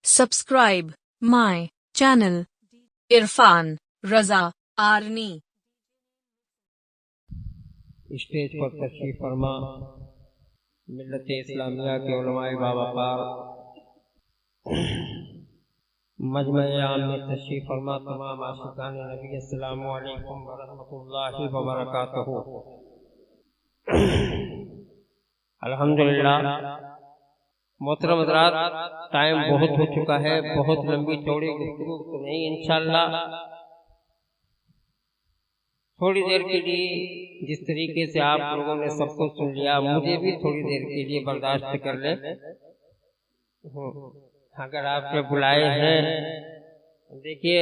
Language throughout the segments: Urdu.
Subscribe my channel Irfan Raza Arni. Stage پر تشریف فرما ملت اسلامیہ کے علماء باوقار مجمع عام میں تشریف فرما تمام عاشقان نبی السلام علیکم ورحمۃ اللہ وبرکاتہ۔ الحمدللہ محترم حضرات، ٹائم بہت ہو چکا ہے، بہت لمبی چوڑی گفتگو تو نہیں، انشاءاللہ تھوڑی دیر کے لیے جس طریقے سے آپ لوگوں نے سب کو سن لیا، مجھے بھی تھوڑی دیر کے لیے برداشت کر لیں۔ اگر آپ نے بلائے ہیں، دیکھیے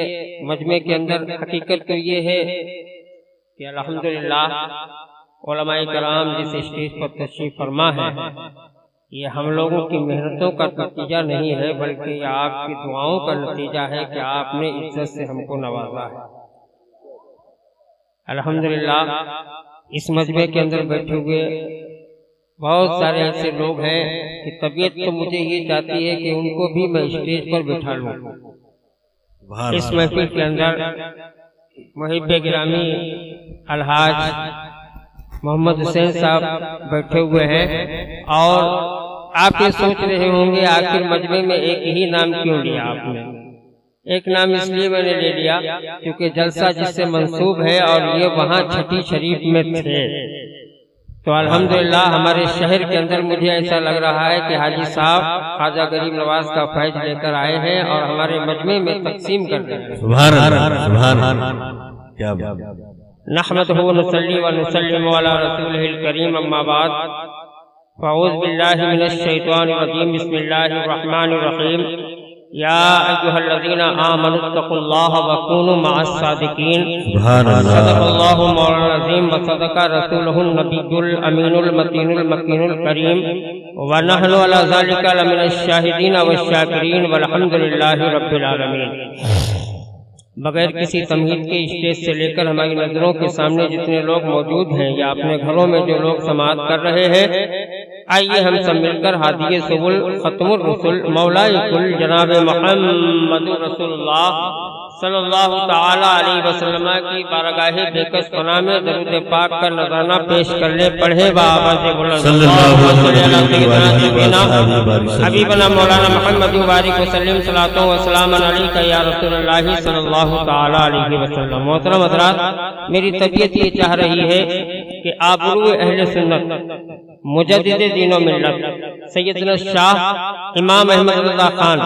مجمع کے اندر حقیقت تو یہ ہے کہ الحمدللہ علماء کرام جس اسٹیج پر تشریف فرما ہے، یہ ہم لوگوں کی محنتوں کا نتیجہ نہیں ہے، بلکہ یہ آپ کی دعاؤں کا نتیجہ ہے کہ آپ نے عزت سے ہم کو نوازا ہے۔ الحمدللہ اس مجمع کے اندر بیٹھے ہوئے بہت سارے ایسے لوگ ہیں کہ طبیعت تو مجھے یہ چاہتی ہے کہ ان کو بھی میں اسٹیج پر بٹھا لوں۔ اس محفل کے اندر محب گرامی الحاج محمد حسین صاحب بیٹھے ہوئے ہیں، اور آپ یہ سوچ رہے ہوں گے آخر مجمع میں ایک ہی نام کیوں لیا آپ نے؟ ایک نام اس لیے میں نے لے لیا کیونکہ جلسہ جس سے منسوب ہے اور یہ وہاں چھٹی شریف میں تھے، تو الحمدللہ ہمارے شہر کے اندر مجھے ایسا لگ رہا ہے کہ حاجی صاحب خواجہ غریب نواز کا فیض لے کر آئے ہیں اور ہمارے مجمع میں تقسیم کر دیں گے۔ سبحان اللہ، سبحان اللہ، کیا بات۔ نحمدہ ونصلی ونسلم علی رسولہ الکریم، اما بعد، فاعوذ باللہ من الشیطان الرجیم، بسم اللہ الرحمن الرحیم۔ یا ایھا الذین آمنوا اتقوا اللہ وکونوا مع الصادقین، صدق اللہ مولانا العظیم وصدق رسولہ النبی الامین المتین المکین الکریم، ونحن علی ذلک لمن الشاہدین والشاکرین والحمد للہ رب العالمین۔ بغیر کسی تمہید کے اسٹیج سے لے کر ہماری نظروں کے سامنے جتنے لوگ موجود ہیں یا اپنے گھروں میں جو لوگ سماعت کر رہے ہیں، آئیے ہم سب مل کر ہادی سبل ختم الرسل مولائی کل جناب محمد رسول اللہ صلی اللہ تعالی علیہ وسلم کی بارگاہ بےکس پناہ میں درود پاک کا نذرانہ پیش کر لے۔ پڑھے بآواز بلند اللہم صلی علی سیدنا حبیبنا مولانا محمد مبارک وسلم، صلاۃ و سلام علیک یا رسول اللہ صلی اللہ تعالی علیہ وسلم۔ محترم حضرات، میری طبیعت یہ چاہ رہی ہے کہ آبرو اہل سنت مجدد دین و ملت سیدنا شاہ امام احمد رضا خان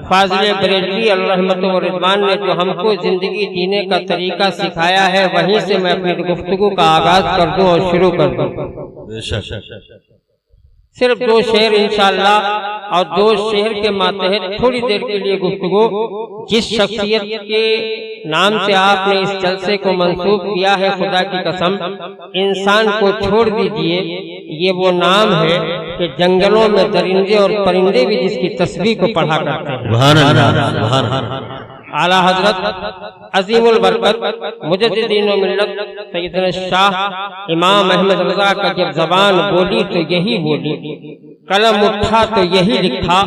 فاضل بریلوی علیہ رحمت و رضوان نے جو ہم کو زندگی جینے کا طریقہ سکھایا ہے، وہیں سے میں اپنی گفتگو کا آغاز کر دوں اور شروع کر دوں۔ صرف دو شعر انشاءاللہ، اور دو شعر کے ماتحت تھوڑی دیر کے لیے گفتگو۔ جس شخصیت کے نام سے آپ نے اس جلسے کو منسوب کیا ہے، خدا کی قسم انسان کو چھوڑ دیجئے، یہ وہ نام ہے کہ جنگلوں میں درندے اور پرندے بھی جس کی تسبیح کو پڑھا کرتے ہیں۔ سبحان اللہ، سبحان اللہ۔ اعلیٰ حضرت عظیم البرکت مجدد دین و ملت سیدنا شاہ امام احمد رضا کا جب زبان بولی تو یہی بولی، قلم اٹھا تو یہی لکھا،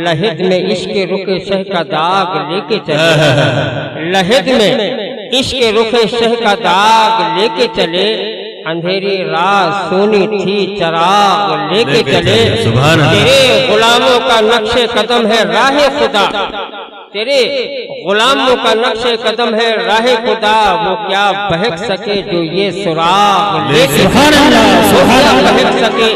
لحد میں عشق رخ شہ کا داغ لے کے چلے، لحد میں عشق رخ شہ کا داغ لے کے چلے، اندھیری رات سونی تھی چراغ لے کے چلے، تیرے غلاموں کا نقش قدم ہے راہ خدا، تیرے غلاموں کا نقش قدم ہے راہ خدا، وہ کیا بہک سکے جو یہ سراغ لے کے بہک سکے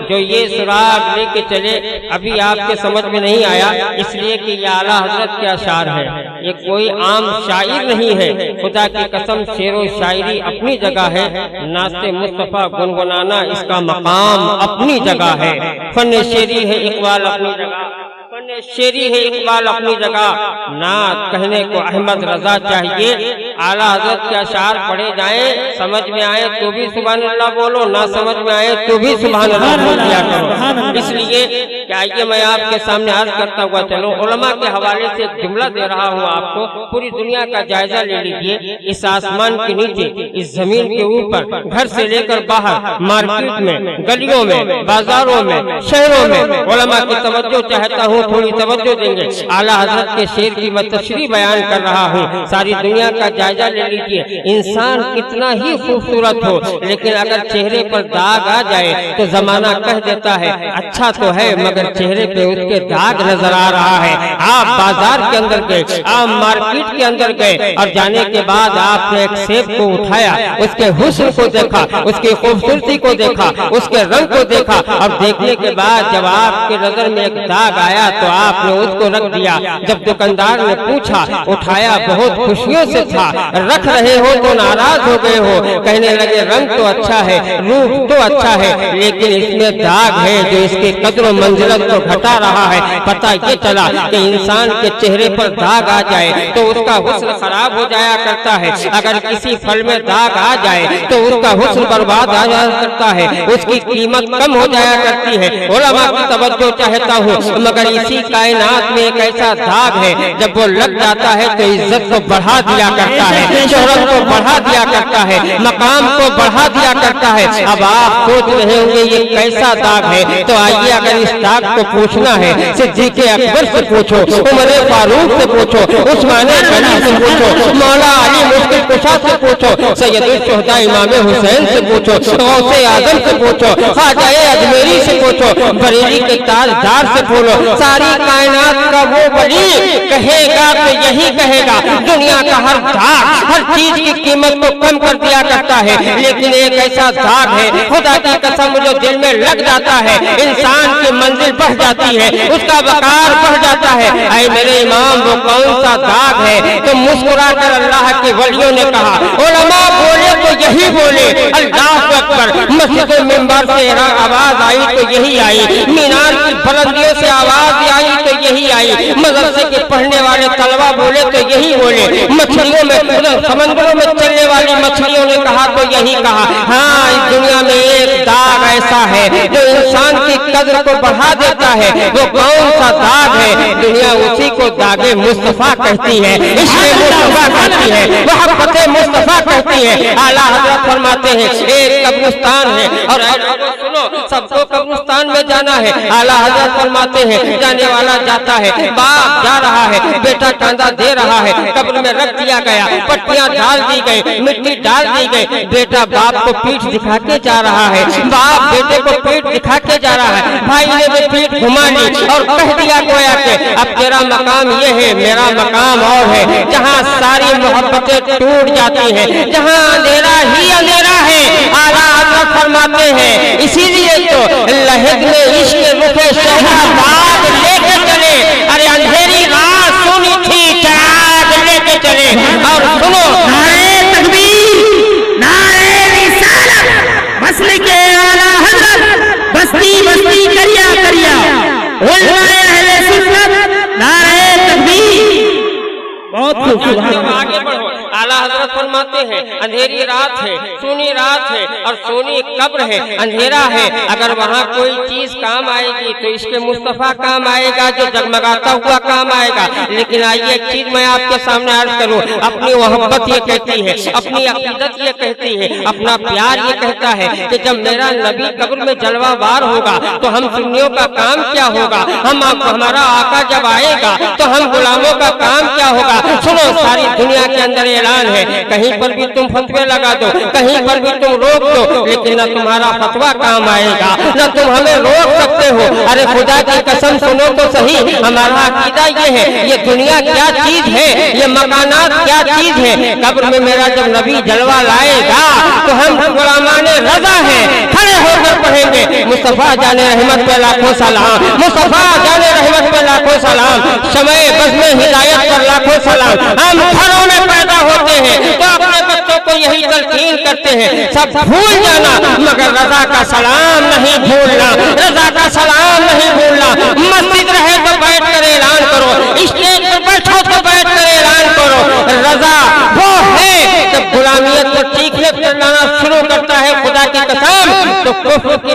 جو یہ سراغ لے کے چلے۔ ابھی آپ کے سمجھ میں نہیں آیا، اس لیے کہ یہ اعلیٰ حضرت کے اشعار ہے، یہ کوئی عام شاعر نہیں ہے، خدا کی قسم شعر و شاعری اپنی جگہ ہے، نعت مصطفیٰ گنگنانا اس کا مقام اپنی جگہ ہے، فن شعری ہے اقبال اپنی جگہ، فن شعری ہے اقبال اپنی جگہ، نعت کہنے کو احمد رضا چاہیے۔ اعلیٰ حضرت کے اشعار پڑھے جائیں، سمجھ میں آئے تو بھی سبحان اللہ بولو، نہ سمجھ میں آئے تو بھی سبحان اللہ بول دیا کرو، اس لیے کہ کہ آئیے میں آپ کے سامنے عرض کرتا ہوا چلو علماء کے حوالے سے جملہ دے رہا ہوں آپ کو، پوری دنیا کا جائزہ لے لیجئے، اس آسمان کے نیچے، اس زمین کے اوپر، گھر سے لے کر باہر، مارکیٹ میں، گلیوں میں، بازاروں میں، شہروں میں، علماء کی توجہ چاہتا ہوں، تھوڑی توجہ دیں گے۔ اعلیٰ حضرت کے شعر کی میں تشریح بیان کر رہا ہوں، ساری دنیا کا جائزہ لے لیجئے، انسان کتنا ہی خوبصورت ہو لیکن اگر چہرے پر داغ آ جائے تو زمانہ کہہ دیتا ہے اچھا تو ہے مگر چہرے پہ اس کے داغ نظر آ رہا ہے۔ آپ بازار کے اندر گئے، آپ مارکیٹ کے اندر گئے اور جانے کے بعد آپ نے ایک سیب کو اٹھایا، اس کے حسن کو دیکھا، اس کی خوبصورتی کو دیکھا، اس کے رنگ کو دیکھا، اور دیکھنے کے بعد جب آپ کی نظر میں ایک داغ آیا تو آپ نے اس کو رکھ دیا۔ جب دکاندار نے پوچھا، اٹھایا بہت خوشیوں سے تھا، رکھ رہے ہو تو ناراض ہو گئے ہو، کہنے لگے رنگ تو اچھا ہے، روح تو اچھا ہے، لیکن اس میں داغ ہے جو اس کی قدر و منزلت کو گھٹا رہا ہے۔ پتہ یہ چلا کہ انسان کے چہرے پر داغ آ جائے تو اس کا حسن خراب ہو جایا کرتا ہے، اگر کسی پھل میں داغ آ جائے تو اس کا حسن برباد آ جایا کرتا ہے، اس کی قیمت کم ہو جایا کرتی ہے۔ علماء کی توجہ چاہتا ہوں، مگر اسی کائنات میں ایک ایسا داغ ہے جب وہ لگ جاتا ہے تو عزت کو بڑھا دیا کرتا ہے، شہرت کو بڑھا دیا کرتا ہے، مقام کو بڑھا دیا کرتا ہے۔ اب آپ سوچ رہے ہوں گے یہ کیسا داغ ہے، تو آئیے اگر اس داغ کو پوچھنا ہے صدیق اکبر سے پوچھو، عمر فاروق سے پوچھو، عثمان غنی سے پوچھو، مولا علی مشکل کشا سے پوچھو، سید الشہداء امام حسین سے پوچھو، غوث اعظم سے پوچھو، خواجہ اجمیری سے پوچھو، بریلی کے تاجدار سے پوچھو، ساری کائنات کا وہ ولی کہے گا تو یہی کہے گا دنیا کا ہر داغ ہر چیز کی قیمت کو کم کر دیا کرتا ہے، لیکن ایک ایسا داغ ہے خدا کی قسم جو دل میں لگ جاتا ہے انسان کی منزل بڑھ جاتی ہے، اس کا وقار بڑھ جاتا ہے۔ اے میرے امام وہ کون سا داغ ہے؟ تو مسکرا کر اللہ کے ولیوں نے کہا، علماء بولے تو یہی بولے اللہ اکبر، مسجد و منبر سے آواز آئی تو یہی آئی، مینار کی بلندیوں سے آواز آئی تو یہی آئی، مدرسے کے پڑھنے والے طلبہ بولے تو یہی بولے، مچھلیوں میں سمندروں میں چلنے والی مچھلیوں نے کہا تو یہی کہا۔ ہاں اس دنیا میں ایک داغ ایسا ہے جو انسان کی قدر کو بڑھا دیتا ہے، وہ کون سا داغ ہے؟ دنیا اسی کو داغ مصطفیٰ کہتی ہے، عشق مصطفیٰ کہتی ہے، محبت مصطفیٰ کہتی ہے۔ اعلیٰ حضرت فرماتے ہیں ایک قبرستان ہے اور سنو سب کو قبرستان میں جانا ہے۔ اعلیٰ حضرت فرماتے ہیں جانے والا جاتا ہے، باپ جا رہا ہے، بیٹا کاندھا دے رہا ہے، قبر میں رکھ دیا گیا، پٹیاں ڈال دی گئی، مٹی ڈال دی گئی، بیٹا باپ کو پیٹھ دکھا کے جا رہا ہے، باپ بیٹے کو پیٹھ دکھا کے جا رہا ہے، بھائی نے بھی پیٹھ گھما لی اور کہہ دیا گویا کہ اب تیرا مقام یہ ہے میرا مقام اور ہے، جہاں ساری محبتیں ٹوٹ جاتی ہیں، جہاں اندھیرا ہی اندھیرا ہے۔ اعلیٰ حضرت فرماتے ہیں اسی لیے تو لہد میں عشق رخ شہرآباد لے کے چلے، ارے اندھیری رات سونی تھی چراغ لے کے چلے۔ اور سنو نعرہ تکبیر، نعرہ رسالت، مسلک اعلیٰ حضرت، بستی بستی کریا کریا، علماء اہل سنت، نعرہ تکبیر۔ بہت خوبصورت۔ آگے بڑھو۔ اعلیٰ حضرت فرماتے ہیں اندھیری رات ہے، سونی رات ہے اور سونی قبر ہے، اندھیرا ہے، اگر وہاں کوئی چیز کام آئے گی تو عشق مصطفیٰ کام آئے گا جو جگمگاتا ہوا کام آئے گا۔ لیکن آئیے ایک چیز میں آپ کے سامنے عرض کروں، اپنی محبت یہ کہتی ہے، اپنی عقیدت یہ کہتی ہے، اپنا پیار یہ کہتا ہے کہ جب میرا نبی قبر میں جلوہ وار ہوگا تو ہم سنیوں کا کام کیا ہوگا، ہمارا آقا جب آئے گا تو ہم غلاموں کا کام کیا ہوگا۔ سنو ساری دنیا کے اندر اعلان ہے، کہیں پر بھی تم فتوے لگا دو، کہیں پر بھی تم روک دو، لیکن نہ تمہارا فتویٰ کام آئے گا نہ تم ہمیں روک سکتے ہو۔ ارے خدا کی قسم سنو تو صحیح، ہمارا عقیدہ یہ ہے یہ دنیا کیا چیز ہے، یہ مکانات کیا چیز ہے۔ قبر میں میرا جب نبی جلوہ لائے گا تو ہم غلامان رضا ہیں، کھڑے ہو کر پڑھیں گے مصطفیٰ جانے رحمت پہ لاکھوں سلام، مصطفیٰ جانے رحمت پہ لاکھوں سلام، شمع بزم ہدایت پر لاکھوں سلام۔ ہم گھروں میں پیدا ہوتے ہیں تو اپنے بچوں کو یہی تلقین کرتے ہیں سب بھول جانا مگر رضا کا سلام نہیں بھولنا، رضا کا سلام نہیں بھولنا۔ مسجد رہے تو بیٹھ کر اعلان کرو، اسٹیج پر بیٹھو تو بیٹھ کر اعلان کرو، رضا وہ ہے جب غلامیت کو چیخنے پھرلانا شروع کرتا ہے خدا کی قسم تو کفر کی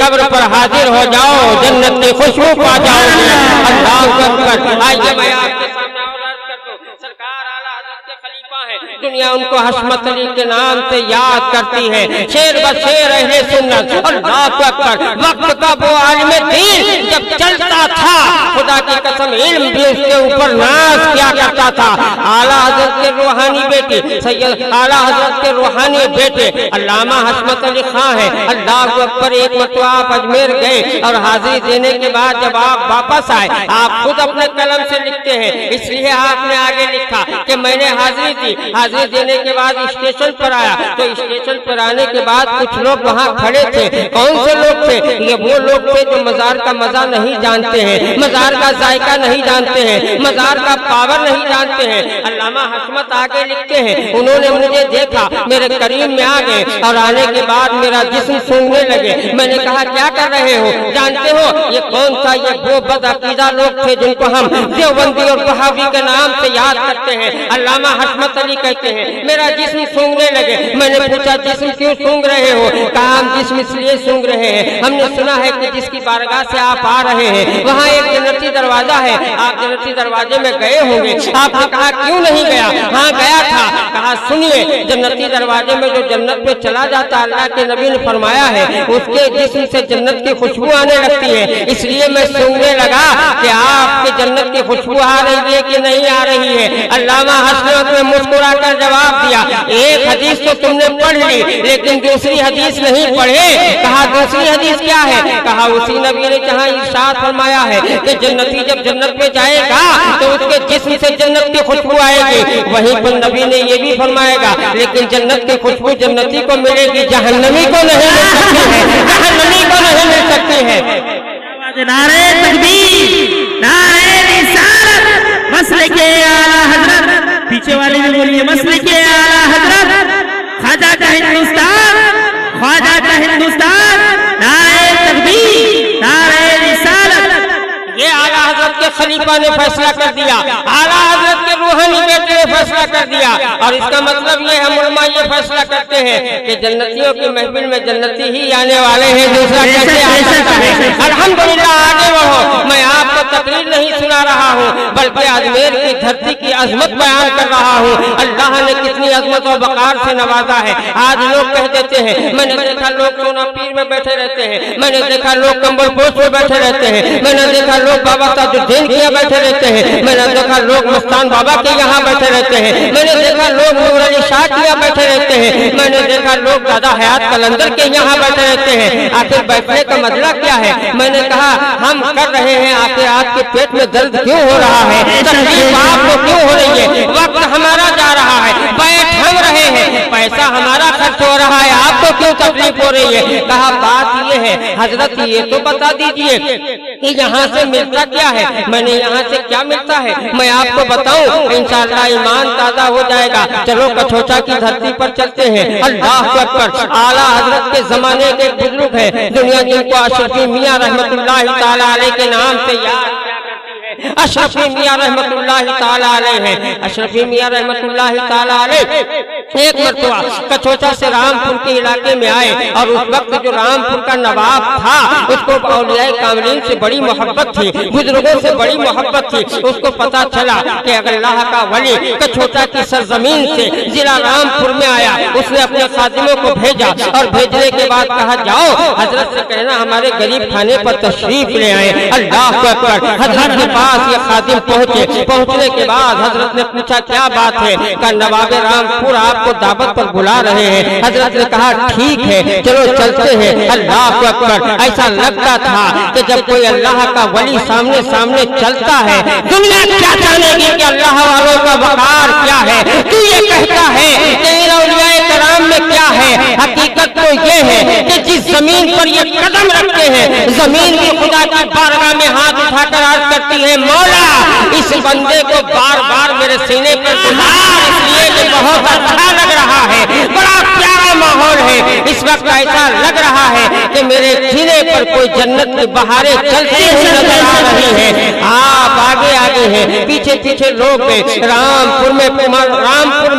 قبر پر حاضر ہو جاؤ، جنت کی خوشبو پا جاؤ گے۔ اللہ اکبر۔ آئیے میں آپ کے سامنے سرکار اعلیٰ حضرت کے خلیفہ ہیں، دنیا ان کو حشمت علی کے نام سے یاد کرتی ہے، شیر بشیر اہل سنت۔ اللہ اکبر۔ وقت کا وہ عالم دین جب چلتا تھا خدا کی قسم علم بھی اس کے اوپر ناز کیا کرتا تھا۔ اعلیٰ حضرت کے روحانی بیٹے سید اعلیٰ حضرت کے روحانی بیٹے علامہ حشمت علی خان ہے۔ اللہ اکبر۔ ایک مرتبہ آپ اجمیر گئے اور حاضری دینے کے بعد جب آپ واپس آئے، آپ خود اپنے قلم سے لکھتے ہیں، اس لیے آپ نے آگے لکھا کہ میں نے حاضری دی، حاضری دینے کے بعد اسٹیشن پر آیا تو اسٹیشن پر آنے کے بعد کچھ لوگ وہاں کھڑے تھے۔ کون سے لوگ تھے؟ یہ وہ لوگ تھے جو مزار کا مزہ نہیں جانتے ہیں، مزار کا ذائقہ نہیں جانتے ہیں، مزار کا پاور نہیں جانتے ہیں۔ علامہ حشمت آگے لکھتے ہیں انہوں نے مجھے دیکھا، میرے قریب میں آ گئے اور آنے کے بعد میرا جسم سونگنے لگے۔ میں نے کہا کیا کر رہے ہو؟ جانتے ہو یہ کون سا؟ یہ وہ بد عقیدہ لوگ تھے جن کو ہم دیوبندی اور بہاوی کے نام سے یاد کرتے ہیں۔ علامہ حشمت علی کہتے ہیں میرا جسم سونگنے لگے۔ میں نے پوچھا جسم کیوں سونگ رہے ہو؟ کہا ہم جسم اس لیے سونگ رہے ہیں، ہم نے سنا ہے کہ جس کی بارگاہ سے آپ آ رہے ہیں وہاں ایک جنتی دروازہ ہے، آپ جنتی دروازے میں گئے ہوں گے۔ آپ نے کہا کیوں نہیں گیا؟ ہاں گیا تھا۔ کہا سنیے جنتی دروازے میں جو جنت میں چلا جاتا اللہ کے نبی نے فرمایا ہے اس کے جسم سے جنت کی خوشبو آنے لگتی ہے، اس لیے میں سونگنے لگا کہ آپ کے جنت کی خوشبو آ رہی ہے کہ نہیں آ رہی ہے۔ علامہ حشمت نے مسکرا کر جواب دیا ایک حدیث تو تم نے پڑھ لی لیکن دوسری حدیث نہیں پڑھے۔ کہا دوسری حدیث کیا ہے؟ کہا اسی نبی نے جہاں ارشاد فرمایا ہے کہ جنتی جب جنت میں جائے گا تو اس کے جسم سے جنت کی خوشبو آئے گی، وہیں پر نبی نے یہ بھی فرمائے گا لیکن جنت کی خوشبو جنتی کو ملے گی، جہنمی کو نہیں مل سکتی ہے، جہنمی کو نہیں مل سکتی ہے۔ نعرہ تکبیر، نعرہ رسالت، مسلک اعلیٰ حضرت، پیچھے والے بھی بولیے مسلک اعلیٰ حضرت، خواجہ کا ہندوستان، خواجہ کا ہندوستان، نعرہ تکبیر، نعرہ رسالت۔ یہ اعلیٰ حضرت کے خلیفہ نے فیصلہ کر دیا، اعلیٰ حضرت کے روحانی بیٹے نے فیصلہ کر دیا، اور اس کا مطلب یہ ہم علماء یہ فیصلہ کرتے ہیں کہ جنتیوں کی محفل میں جنتی ہی آنے والے ہیں، دوسرا کیسے آ سکتا ہے؟ الحمدللہ آگے بڑھو۔ میں آپ کو تقریر نہیں سنا رہا ہوں بلکہ اجمیر کی دھرتی کی عظمت بیان کر رہا ہوں۔ اللہ نے کتنی عظمت و وقار سے نوازا ہے۔ آج لوگ کہہ دیتے ہیں، میں نے دیکھا لوگ سونا پیر میں بیٹھے رہتے ہیں، میں نے دیکھا لوگ کمبل پوش میں بیٹھے رہتے ہیں، میں نے دیکھا لوگ بابا تاج الدین کے یہاں بیٹھے رہتے ہیں، میں نے دیکھا لوگ مستان بابا کے یہاں بیٹھے رہتے ہیں، میں نے دیکھا لوگ نور علی شاہ کے یہاں بیٹھے رہتے ہیں، میں نے دیکھا لوگ دادا حیات قلندر کے یہاں بیٹھے رہتے ہیں۔ آخر بیٹھنے کا مطلب کیا ہے؟ میں نے کہا ہم کر رہے ہیں، آخر آپ کے پیٹ میں درد کیوں ہو رہا ہے؟ تکلیف آپ کو کیوں ہو رہی ہے؟ وقت ہمارا جا رہا ہے، بیٹھ ہم رہے ہیں، پیسہ ہمارا خرچ ہو رہا ہے، آپ کو کیوں تکلیف ہو رہی ہے؟ کہا بات یہ ہے حضرت یہ تو بتا دیجئے کہ یہاں سے ملتا کیا ہے؟ میں نے یہاں سے کیا ملتا ہے میں آپ کو بتاؤں، انشاءاللہ ایمان تازہ ہو جائے گا۔ چلو کچھوچا کی دھرتی پر چلتے ہیں۔ اللہ اکبر۔ اعلیٰ حضرت کے زمانے کے بزرگ ہیں، دنیا جن کو اشرفی میاں رحمت اللہ تعالی علیہ کے نام سے یاد کیا کرتی ہے۔ اشرفی میاں رحمت اللہ تعالی علیہ ہیں، اشرفی میاں رحمت اللہ تعالی علیہ ایک مرتبہ کچھوچا سے رامپور کے علاقے میں آئے، اور اس وقت جو رامپور کا نواب تھا اس کو اولیاء کاملین سے بڑی محبت تھی، بزرگوں سے بڑی محبت تھی۔ اس کو پتا چلا کہ اگر اللہ کا ولی کچھوچا کی سرزمین سے ضلع رامپور میں آیا، اس نے اپنے خادموں کو بھیجا، اور بھیجنے کے بعد کہا جاؤ حضرت سے کہنا ہمارے غریب کھانے پر تشریف لے آئے۔ اللہ اکبر۔ حضرت کے پاس یہ خادم پہنچے، پہنچنے کے بعد حضرت نے پوچھا کیا بات ہے؟ کہ نواب رامپور آپ کو دعوت پر بلا رہے ہیں۔ حضرت نے کہا ٹھیک ہے چلو چلتے ہیں۔ اللہ اکبر۔ ایسا لگتا تھا کہ جب کوئی اللہ کا ولی سامنے سامنے چلتا ہے دنیا کیا جانے گی کہ اللہ والوں کا وقار کیا ہے۔ تو یہ کہتا ہے کہ اولیاء کرام میں کیا ہے؟ حقیقت تو یہ ہے کہ جس زمین پر یہ قدم رکھتے ہیں زمین بھی خدا کی بارگاہ میں ہاتھ اٹھا کر عرض کرتی ہے مولا اس بندے کو بار بار میرے سینے پر گزار، اس لیے کہ بہت اچھا لگ رہا ہے، بڑا پیارا ماحول ہے۔ اس وقت ایسا لگ رہا ہے کہ میرے سینے پر کوئی جنت کی بہاریں چلتی ہوئی نظر آ رہی ہیں۔ آپ آگے آگے ہیں، پیچھے پیچھے لوگ ہیں۔ رامپور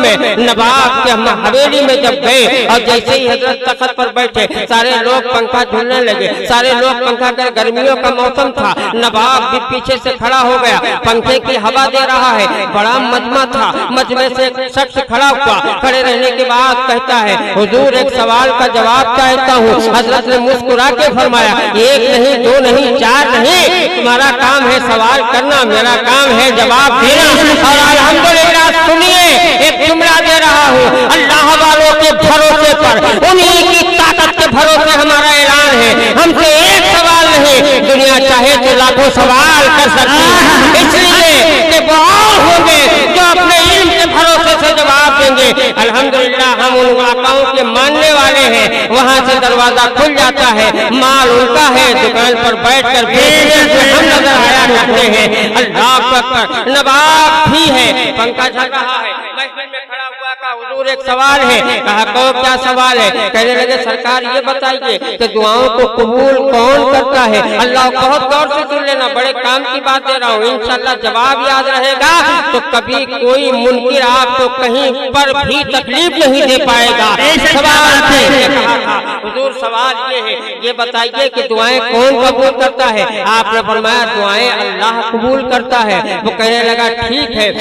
میں نواب کے حویلی میں جب گئے اور جیسے ہی حضرت تخت پر بیٹھے سارے لوگ پنکھا جھولنے لگے، سارے لوگ پنکھا کر، گرمیوں کا موسم تھا، نواب بھی پیچھے سے کھڑا ہو گیا، پنکھے کی ہوا دے رہا ہے، بڑا مجمع تھا، مجمع سے ایک شخص کھڑا ہوا، کھڑے رہنے کے بعد کہتا ہے حضور ایک سوال کا جواب چاہتا ہوں۔ حضرت نے مسکرا کے فرمایا ایک نہیں، دو نہیں، چار نہیں، تمہارا کام ہے سوال کرنا، میرا کام ہے جواب دینا۔ اور الحمدللہ سنیے ایک جملہ دے رہا ہوں، اللہ والوں کے بھروسے پر، انہی کی طاقت کے بھروسے ہمارا اعلان ہے، ہم سے ایک سوال نہیں، دنیا چاہے تو لاکھوں سوال کر سکتی ہے، اس لیے کہ وہ ہوں گے جو اپنے علم کے بھروسے سے جواب دیں گے۔ الحمدللہ ہم ان واقعوں کے ماننے والے ہیں، وہاں سے دروازہ کھل جاتا ہے، مال ان کا ہے، دکان پر بیٹھ کر ہم نظر آیا کرتے ہیں۔ اللہ اکبر، نواب بھی ہے، پنکھا چل رہا ہے، محفل میں کھڑا ہوا کہا حضور ایک سوال ہے، کہا کو کیا سوال ہے؟ کہنے لگے سرکار یہ بتائیے کہ دعاؤں کو قبول کون کرتا ہے؟ اللہ بہت غور سے سن لینا، بڑے کام کی بات دے رہا ہوں، انشاءاللہ جواب یاد رہے گا تو کبھی کوئی منکر آپ کو کہیں پر بھی تکلیف نہیں دے پائے گا۔ سوال ہے، حضور سوال یہ ہے، یہ بتائیے کہ دعائیں کون قبول کرتا ہے؟ آپ نے فرمایا دعائیں اللہ قبول کرتا ہے۔ وہ کہنے لگا ٹھیک ہے،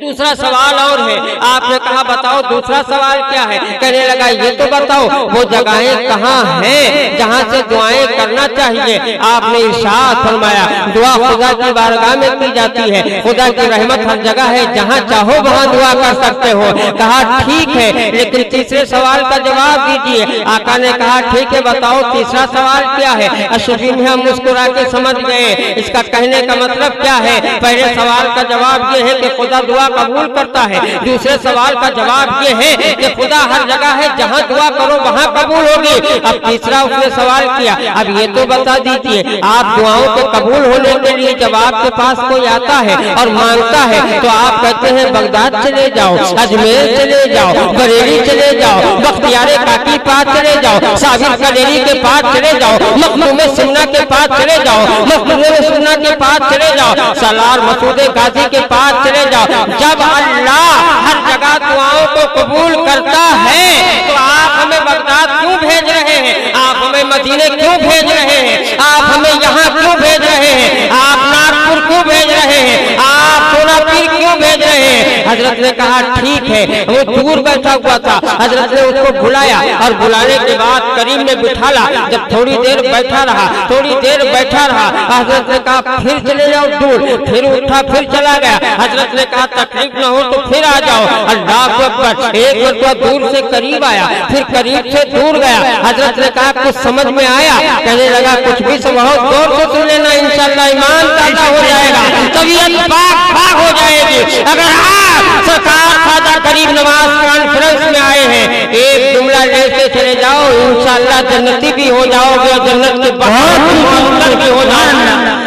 دوسرا سوال اور ہے۔ آپ نے کہا بتاؤ دوسرا سوال کیا ہے؟ کہنے لگا یہ تو بتاؤ وہ جگہیں کہاں ہیں جہاں سے دعائیں کرنا چاہیے؟ آپ نے ارشاد فرمایا دعا خدا کی بارگاہ میں کی جاتی ہے، خدا کی رحمت ہر جگہ ہے، جہاں چاہو وہاں دعا کر سکتے ہو۔ کہا ٹھیک ہے، لیکن تیسرے سوال کا جواب دیجیے۔ آقا نے کہا ٹھیک ہے بتاؤ تیسرا سوال کیا ہے؟ اشرفی میں ہم مسکرا کے سمجھ گئے اس کا کہنے کا مطلب کیا ہے۔ پہلے سوال کا جواب یہ ہے کہ خدا دعا قبول کرتا ہے، دوسرے سوال کا جواب یہ ہے کہ خدا ہر جگہ ہے، جہاں دعا کرو وہاں قبول ہوگی۔ اب تیسرا اس نے سوال کیا، اب یہ تو بتا دیجیے آپ دعاؤں کے قبول ہونے کے لیے جب آپ کے پاس کوئی آتا ہے اور مانگتا ہے تو آپ کہتے ہیں بغداد چلے جاؤ، اجمیر چلے جاؤ، بریلی چلے جاؤ، بختیار کاکی پاس چلے جاؤ، صابر کلیری کے پاس چلے جاؤ، مخدوم سنہ کے پاس چلے جاؤ، مخدوم سنہ کے پاس چلے جاؤ، سالار مسعود غازی کے پاس چلے جاؤ۔ جب اللہ ہر جگہ دعاؤں کو قبول کرتا ہے تو آپ ہمیں بغداد کیوں بھیج رہے ہیں؟ آپ ہمیں مدینے کیوں بھیج رہے ہیں؟ آپ ہمیں یہاں کیوں بھیج رہے ہیں؟ آپ ناگپور کیوں بھیج رہے ہیں؟ آپ سونا پیر کیوں بھیج رہے ہیں؟ حضرت نے کہا ٹھیک ہے، وہ دور بیٹھا ہوا تھا، حضرت نے اس کو بلایا اور بلانے کے بعد کریم میں بٹھالا۔ جب تھوڑی دیر بیٹھا رہا، تھوڑی دیر بیٹھا رہا، حضرت نے کہا پھر چلے جاؤ دور، پھر اٹھا پھر چلا گیا۔ حضرت نے کہا تکلیف نہ ہو تو پھر آ جاؤ۔ اللہ اکبر، ایک مرتبہ دور سے قریب آیا، پھر قریب سے دور گیا۔ حضرت نے کہا کچھ سمجھ میں آیا؟ کہنے لگا کچھ بھی بہت غور سے سن لینا، انشاءاللہ ایمان تازہ ہو جائے گا، طبیعت پاک پاک ہو جائے گی۔ اگر آپ سرکار خواجہ غریب نواز کانفرنس میں آئے ہیں ایک جملہ لے کے چلے جاؤ، انشاءاللہ جنتی بھی ہو جاؤ گے اور جنت کے بہت بھی ہو جاؤ گے۔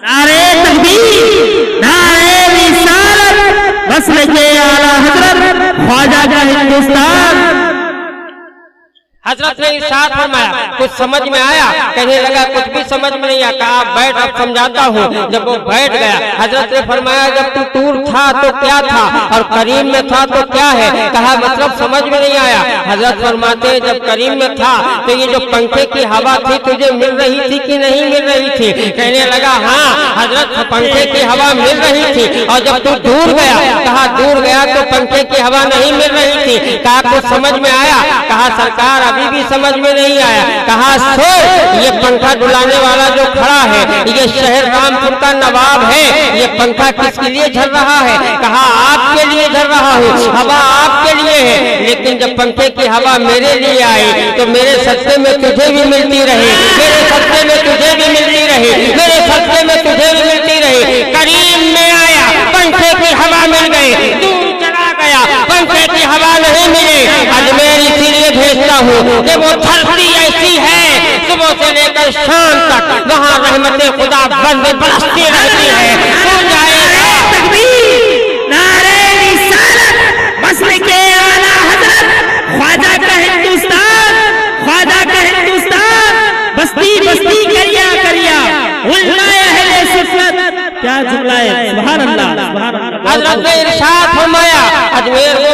نعرہ تکبیر، نعرہ رسالت، مسلک اعلیٰ حضرت خواجہ کا ہندوستان۔ حضرت نے ارشاد فرمایا کچھ سمجھ میں آیا؟ کہنے لگا کچھ بھی سمجھ میں نہیں آیا۔ کہا بیٹھ اب سمجھاتا ہوں۔ جب وہ بیٹھ گیا حضرت نے فرمایا جب تو دور تھا تو کیا تھا اور کریم میں تھا تو کیا ہے؟ کہا مطلب سمجھ میں نہیں آیا۔ حضرت فرماتے ہیں جب کریم میں تھا تو یہ جو پنکھے کی ہوا تھی تجھے مل رہی تھی کہ نہیں مل رہی تھی؟ کہنے لگا ہاں حضرت پنکھے کی ہوا مل رہی تھی، اور جب تو دور گیا، کہا دور گیا تو پنکھے کی ہوا نہیں مل رہی تھی۔ کہا کچھ سمجھ میں آیا؟ کہا سرکار ابھی بھی سمجھ میں نہیں آیا۔ کہا سوچ، یہ پنکھا ڈلانے والا جو کھڑا ہے یہ شہر رامپور کا نواب ہے، یہ پنکھا کس کے لیے جھل رہا ہے؟ کہا آپ کے لیے جھل رہا ہوں، ہوا آپ کے لیے ہے، لیکن جب پنکھے کی ہوا میرے لیے آئی تو میرے صدقے میں تجھے بھی ملتی رہی، میرے صدقے میں تجھے بھی ملتی رہی، میرے صدقے میں تجھے بھی ملتی رہی۔ کریم میں آیا پنکھے کی ہوا مل گئی، دور چلا گیا پنکھے کی ہوا نہیں ملی۔ اجمیر اسی لیے بھیجتا ہوں کہ وہ دھرتی ایسی ہے صبح سے لے کر شام تک وہاں رحمت خدا بند برستی رہتی ہے۔ تو جائے گا تکبیر، نعرہ رسالت، مسلک اعلیٰ حضرت خواجہ کا ہندوستان، خواجہ کا ہندوستان، بستی بستی کریا کریا اللہ اہل سفرت۔ کیا جملہ ہے، سبحان اللہ، سبحان اللہ۔ حضرت نے ارشاد فرمایا اجمیر وہ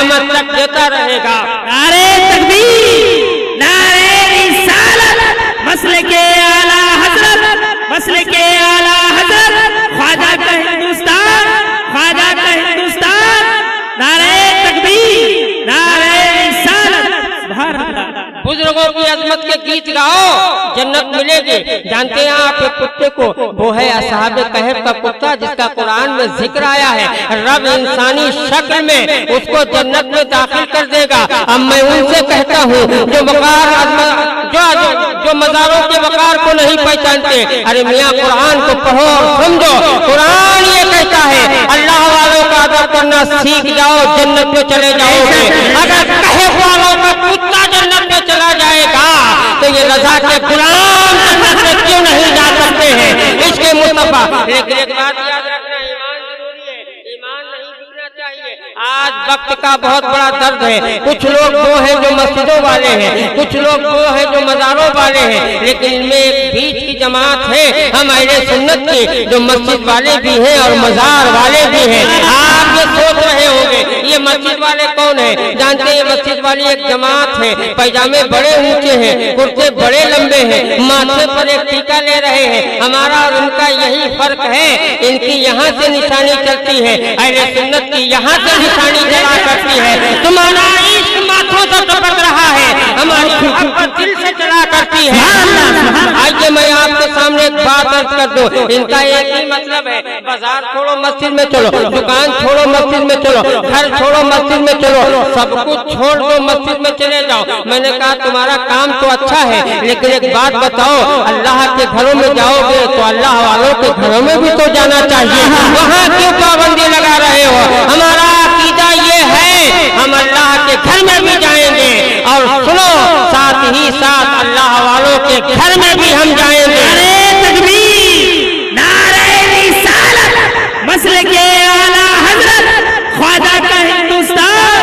قیامت تک دیتا رہے گا۔ نعرہ تکبیر، نعرہ رسالت، مسلک اعلی حضرت، مسلک اعلی حضرت، خواجہ کا ہندوستان، خواجہ کا ہندوستان، نعرہ تکبیر، نعرہ رسالت، سبحان اللہ۔ بزرگوں کی عظمت کے گیت گاؤ، جنت ملے گی۔ جانتے ہیں آپ ایک کتے کو، وہ ہے اصحاب کہف کا کتا جس کا قرآن میں ذکر آیا ہے، رب انسانی شکل میں اس کو جنت میں داخل کر دے گا۔ اب میں ان سے کہتا ہوں جو جو مزاروں کے وقار کو نہیں پہچانتے، ارے میاں قرآن کو پڑھو اور سمجھو۔ قرآن یہ کہتا ہے اللہ والوں کا ادب کرنا سیکھ جاؤ، جنت میں چلے جاؤ گے۔ اگر کہف والوں کا کتا جنت میں چلا جائے گا تو یہ رضا کے غلام جنت میں کیوں نہیں جا سکتے ہیں؟ اس کے مصطفیٰ۔ لیکن ایک بات یاد رکھنا، ایمان ضروری ہے، ایمان نہیں بکنا چاہیے۔ آج وقت کا بہت بڑا درد ہے، کچھ لوگ وہ ہیں جو مسجدوں والے ہیں، کچھ لوگ وہ ہیں جو مزاروں والے ہیں، لیکن ان میں ایک بیچ کی جماعت ہے ہم اہل سنت کی، جو مسجد والے بھی ہیں اور مزار والے بھی ہیں۔ آپ یہ سوچ رہے ہوں گے یہ مسجد والے کون ہیں؟ جانتے ہیں مسجد والی ایک جماعت ہے، پیجامے بڑے اونچے ہیں، کرتے بڑے لمبے ہیں، ماتھے پر ایک ٹیکا لے رہے ہیں۔ ہمارا اور ان کا یہی فرق ہے، ان کی یہاں سے نشانی چلتی ہے، اہل سنت کی یہاں سے نشانی چلا کرتی ہے۔ تمہارا عشق ماتھوں سے ٹپک رہا ہے، ہماری محبت دل سے چلا کرتی ہے۔ آئیے میں آپ کے سامنے ایک بات عرض کر دوں، ان کا ایک ہی مطلب ہے، بازار چھوڑو مسجد میں چلو، دکان چھوڑو مسجد میں چلو، گھر چھوڑو مسجد میں چلو، سب کچھ چھوڑ دو مسجد میں چلے جاؤ۔ میں نے کہا تمہارا کام تو اچھا ہے، لیکن ایک بات بتاؤ، اللہ کے گھروں میں جاؤ گے تو اللہ والوں کے گھروں میں بھی تو جانا چاہیے، وہاں کیوں پابندی لگا رہے ہو؟ ہمارا عقیدہ یہ ہے ہم اللہ کے گھر میں بھی جائیں گے، اور سنو ساتھ ہی ساتھ اللہ والوں کے گھر میں بھی ہم جائیں گے۔ نعرہ تکبیر، نعرہ رسالت، مسلک اعلی حضرت، خواجہ کا ہندوستان،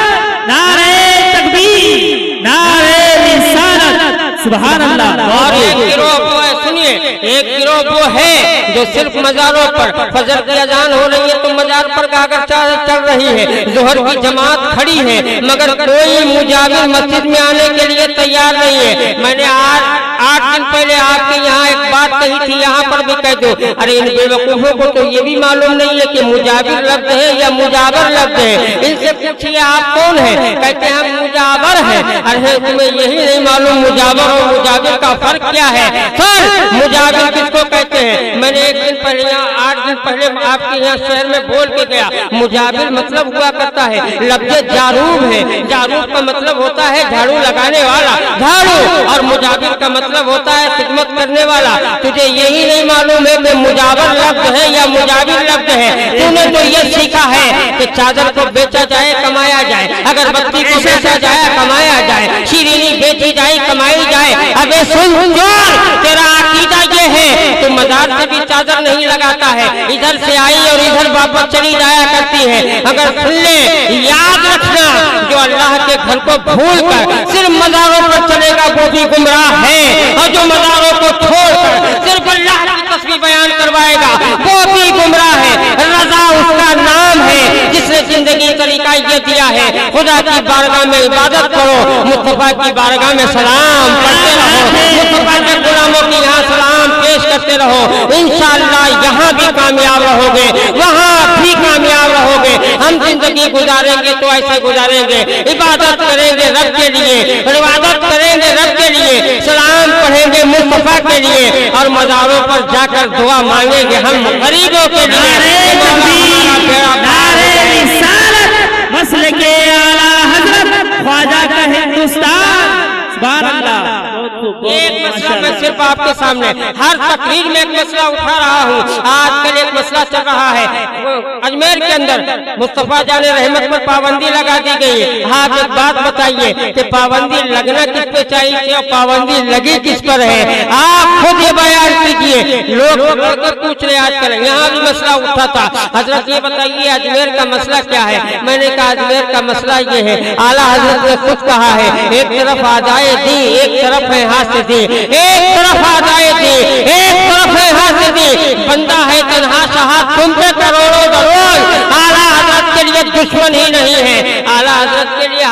نعرہ تکبیر، نعرہ رسالت، سبحان اللہ۔ اور ایک گروہ وہ ہے، سنیے، ایک گروہ وہ ہے جو صرف مزاروں پر فجر کی اذان ہو رہی ہے تو مزار پر گاگر چل رہی ہے، ظہر کی جماعت کھڑی ہے، مگر کوئی مجاور مسجد میں آنے کے لیے تیار نہیں ہے۔ میں نے 8 دن پہلے آپ کے یہاں ایک بات کہی تھی، یہاں پر بھی کہہ دو، ارے ان بے وقوفوں کو تو یہ بھی معلوم نہیں ہے کہ مجاور لفظ ہے یا مجاور لفظ ہے۔ ان سے پوچھیے آپ کون ہیں؟ کہتے ہیں ہم مجاور ہیں۔ ارے تمہیں یہی نہیں معلوم مجاور اور مجاور کا فرق کیا ہے؟ سر مجاور کس کو کہتے ہیں؟ میں نے ایک دن پہلے یہاں 8 دن پہلے آپ کے یہاں شہر میں بول کے گیا، مجاور مطلب ہوا کرتا ہے لفظ جاروب ہے، جاروب کا مطلب ہوتا ہے جھاڑو لگانے والا، جھاڑو، اور مجاور کا مطلب ہوتا ہے خدمت کرنے والا۔ تجھے یہی نہیں معلوم ہے کہ مجاور لفظ ہے یا مجاور لفظ ہے؟ تو نے تو یہ سیکھا ہے کہ چادر کو بیچا جائے کمایا جائے، اگر بتی کو بیچا جائے کمایا جائے، شیرینی بیچی جائے کمائی جائے۔ ابے سن جوان، تیرا عقیدہ یہ ہے تو مزار سے بھی چادر نہیں لگاتا ہے، ادھر سے آئی اور ادھر واپس چلی جایا کرتی ہے۔ اگر سن لے، یاد رکھنا، جو اللہ کے گھر کو بھول کر صرف مزاروں پر چلے گا وہ بھی گمراہ ہے، اور جو مزاروں کو چھوڑ کر صرف اللہ کی تسبیح بیان کروائے گا وہ بھی گمراہ ہے۔ رضا اس کا نام ہے جس نے زندگی طریقہ یہ دیا ہے، خدا کی بارگاہ میں عبادت کرو، مصطفیٰ کی بارگاہ میں سلام پڑھتے رہو، مصطفیٰ کے غلاموں کی یہاں سلام پیش کرتے رہو، انشاءاللہ یہاں بھی کامیاب رہو گے، وہاں بھی کامیاب رہو گے۔ ہم زندگی گزاریں گے تو ایسے گزاریں گے، عبادت کریں گے رب کے لیے، عبادت کریں گے رب کے لیے، سلام پڑھیں گے مصطفیٰ کے لیے، اور مزاروں پر جا کر دعا مانگیں گے ہم غریبوں کے لیے۔ مسلک اعلی حضرت، خواجہ کا ہندوستان، سبحان اللہ۔ ایک مسئلہ میں صرف آپ کے سامنے ہر تقریر میں ایک مسئلہ اٹھا رہا ہوں۔ آج کل ایک مسئلہ چل رہا ہے، اجمیر کے اندر مصطفیٰ جان رحمت پر پابندی لگا دی گئی ہے۔ آپ ایک بات بتائیے کہ پابندی لگنا کس پہ چاہیے اور پابندی لگی کس پر ہے؟ آپ خود یہ بیان کیجیے۔ لوگ پوچھ رہے آج کل، یہاں بھی مسئلہ اٹھا تھا، حضرت یہ بتائیے اجمیر کا مسئلہ کیا ہے؟ میں نے کہا اجمیر کا مسئلہ یہ ہے، اعلیٰ حضرت نے خود کہا ہے، ایک طرف آدائے دی، ایک طرف ہے ہاتھ سے دی، ایک طرف آدائے دی، ایک طرف ہے ہاتھ سے دی، بندہ ہے تنہا شہاد تم پہ کروڑوں دروز۔ اعلیٰ حضرت کے لیے دشمن ہی نہیں ہے، اعلیٰ حضرت